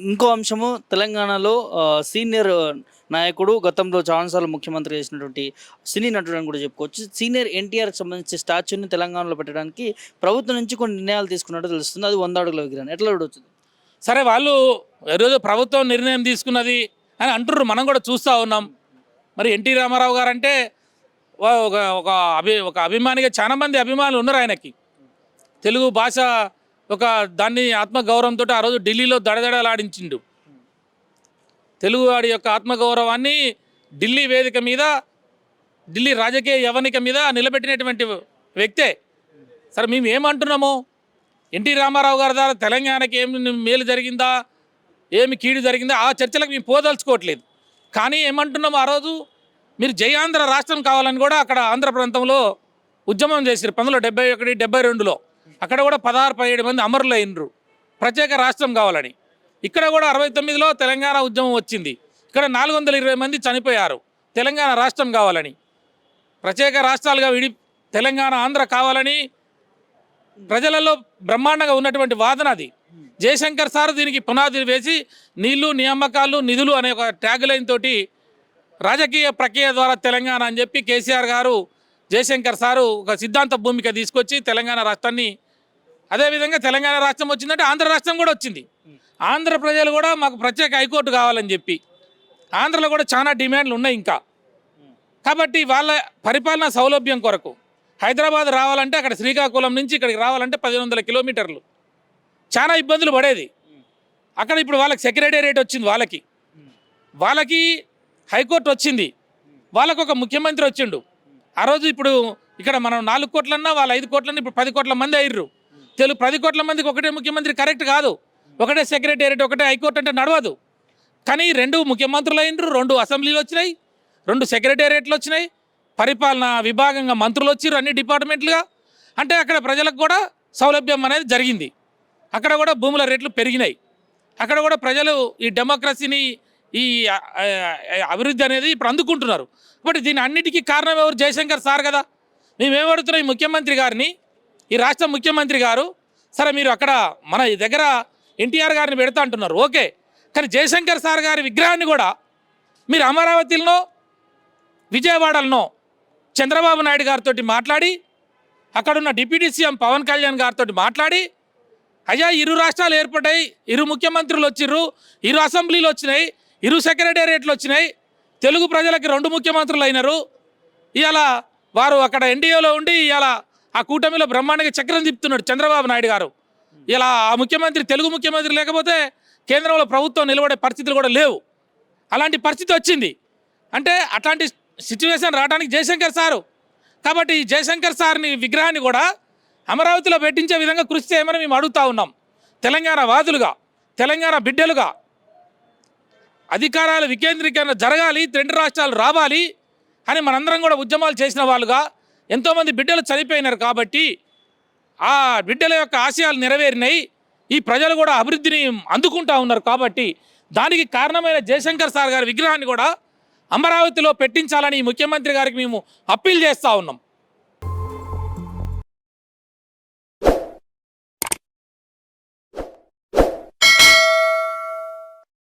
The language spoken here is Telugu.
ఇంకో అంశము తెలంగాణలో సీనియర్ నాయకుడు గతంలో చాలాసార్లు ముఖ్యమంత్రి చేసినటువంటి సినీ నటుడు అని కూడా చెప్పుకోవచ్చు. సీనియర్ ఎన్టీఆర్‌కి సంబంధించి స్టాచ్యూని తెలంగాణలో పెట్టడానికి ప్రభుత్వం నుంచి కొన్ని నిర్ణయాలు తీసుకున్నట్టు తెలుస్తుంది. అది 100 అడుగుల విగ్రహం. ఎట్లా చూడొచ్చు? సరే వాళ్ళు ఈరోజు ప్రభుత్వం నిర్ణయం తీసుకున్నది అని అంటుర్రు, మనం కూడా చూస్తూ ఉన్నాం. మరి ఎన్టీ రామారావు గారు అంటే ఒక ఒక ఒక అభిమానిగా చాలా మంది అభిమానులు ఉన్నారు ఆయనకి. తెలుగు భాష ఒక దాన్ని ఆత్మగౌరవంతో ఆ రోజు ఢిల్లీలో దడదడలాడించిండు. తెలుగు వాడి యొక్క ఆత్మగౌరవాన్ని ఢిల్లీ వేదిక మీద, ఢిల్లీ రాజకీయ యవనిక మీద నిలబెట్టినటువంటి వ్యక్తే. సరే మేము ఏమంటున్నాము, ఎన్టీ రామారావు గారి ద్వారా తెలంగాణకి ఏమి మేలు జరిగిందా, ఏమి కీడు జరిగిందా, ఆ చర్చలకు మేము పోదలుచుకోవట్లేదు. కానీ ఏమంటున్నాము, ఆ రోజు మీరు జై ఆంధ్ర రాష్ట్రం కావాలని కూడా అక్కడ ఆంధ్ర ప్రాంతంలో ఉద్యమం చేశారు 1971, 72లో. అక్కడ కూడా 16, 17 మంది అమరులు అయినరు ప్రత్యేక రాష్ట్రం కావాలని. ఇక్కడ కూడా 69లో తెలంగాణ ఉద్యమం వచ్చింది. ఇక్కడ 420 మంది చనిపోయారు తెలంగాణ రాష్ట్రం కావాలని. ప్రత్యేక రాష్ట్రాలుగా తెలంగాణ ఆంధ్ర కావాలని ప్రజలలో బ్రహ్మాండంగా ఉన్నటువంటి వాదన అది. జయశంకర్ సార్ దీనికి పునాది వేసి నీళ్లు, నియామకాలు, నిధులు అనే ఒక ట్యాగ్ లైన్ తోటి రాజకీయ ప్రక్రియ ద్వారా తెలంగాణ అని చెప్పి కేసీఆర్ గారు, జయశంకర్ సారు ఒక సిద్ధాంత భూమిక తీసుకొచ్చి తెలంగాణ రాష్ట్రాన్ని, అదేవిధంగా తెలంగాణ రాష్ట్రం వచ్చిందంటే ఆంధ్ర రాష్ట్రం కూడా వచ్చింది. ఆంధ్ర ప్రజలు కూడా మాకు ప్రత్యేక హైకోర్టు కావాలని చెప్పి, ఆంధ్రలో కూడా చాలా డిమాండ్లు ఉన్నాయి ఇంకా. కాబట్టి వాళ్ళ పరిపాలన సౌలభ్యం కొరకు హైదరాబాద్ రావాలంటే అక్కడ శ్రీకాకుళం నుంచి ఇక్కడికి రావాలంటే 1500 కిలోమీటర్లు, చాలా ఇబ్బందులు పడేది. అక్కడ ఇప్పుడు వాళ్ళకి సెక్రటేరియట్ వచ్చింది, వాళ్ళకి హైకోర్టు వచ్చింది, వాళ్ళకు ఒక ముఖ్యమంత్రి వచ్చిండు. ఆ రోజు ఇప్పుడు ఇక్కడ మనం 4 కోట్లన్నా వాళ్ళు 5 కోట్లన్నా ఇప్పుడు 10 కోట్ల మంది అయ్యారు. 10 కోట్ల మందికి ఒకటే ముఖ్యమంత్రి కరెక్ట్ కాదు, ఒకటే సెక్రటేరియట్, ఒకటే హైకోర్టు అంటే నడవదు. కానీ 2 ముఖ్యమంత్రులు అయినరు, 2 అసెంబ్లీలు వచ్చినాయి, 2 సెక్రటేరియట్లు వచ్చినాయి, పరిపాలన విభాగంగా మంత్రులు వచ్చారు అన్ని డిపార్ట్మెంట్లుగా. అంటే అక్కడ ప్రజలకు కూడా సౌలభ్యం అనేది జరిగింది. అక్కడ కూడా భూముల రేట్లు పెరిగినాయి. అక్కడ కూడా ప్రజలు ఈ డెమోక్రసీని, ఈ అభివృద్ధి అనేది ఇప్పుడు అందుకుంటున్నారు. కాబట్టి దీని అన్నిటికీ కారణం ఎవరు? జయశంకర్ సార్ కదా. మేమేమడుతున్నాం ఈ ముఖ్యమంత్రి గారిని, ఈ రాష్ట్ర ముఖ్యమంత్రి గారు, సరే మీరు అక్కడ మన దగ్గర ఎన్టీఆర్ గారిని పెడతా అంటున్నారు, ఓకే. కానీ జయశంకర్ సార్ గారి విగ్రహాన్ని కూడా మీరు అమరావతిలో, విజయవాడలో చంద్రబాబు నాయుడు గారితో మాట్లాడి, అక్కడున్న డిప్యూటీ సీఎం పవన్ కళ్యాణ్ గారితో మాట్లాడి, అయ్యా ఇరు రాష్ట్రాలు ఏర్పడ్డాయి, ఇరు ముఖ్యమంత్రులు వచ్చిర్రు, ఇరు అసెంబ్లీలు వచ్చినాయి, ఇరు సెక్రటేరియట్లు వచ్చినాయి, తెలుగు ప్రజలకి 2 ముఖ్యమంత్రులు అయినారు. ఇవాళ వారు అక్కడ ఎన్డీఏలో ఉండి ఇవాళ ఆ కూటమిలో బ్రహ్మాండంగా చక్రం తిప్పుతున్నాడు చంద్రబాబు నాయుడు గారు. ఇలా ఆ ముఖ్యమంత్రి, తెలుగు ముఖ్యమంత్రి లేకపోతే కేంద్రంలో ప్రభుత్వం నిలబడే పరిస్థితులు కూడా లేవు. అలాంటి పరిస్థితి వచ్చింది. అంటే అట్లాంటి సిచ్యువేషన్ రావడానికి జయశంకర్ సారు. కాబట్టి ఈ జయశంకర్ సార్ని విగ్రహాన్ని కూడా అమరావతిలో పెట్టించే విధంగా కృషి చేయమని మేము అడుగుతూ ఉన్నాం. తెలంగాణ వాదులుగా, తెలంగాణ బిడ్డలుగా అధికారాల వికేంద్రీకరణ జరగాలి, 2 రాష్ట్రాలు రావాలి అని మనందరం కూడా ఉద్యమాలు చేసిన వాళ్ళుగా, ఎంతోమంది బిడ్డలు చనిపోయినారు. కాబట్టి ఆ బిడ్డల యొక్క ఆశయాలు నెరవేరినాయి, ఈ ప్రజలు కూడా అభివృద్ధిని అందుకుంటూ ఉన్నారు. కాబట్టి దానికి కారణమైన జయశంకర్ సార్ గారి విగ్రహాన్ని కూడా అమరావతిలో పెట్టించాలని ఈ ముఖ్యమంత్రి గారికి మేము అప్పీల్ చేస్తూ ఉన్నాం.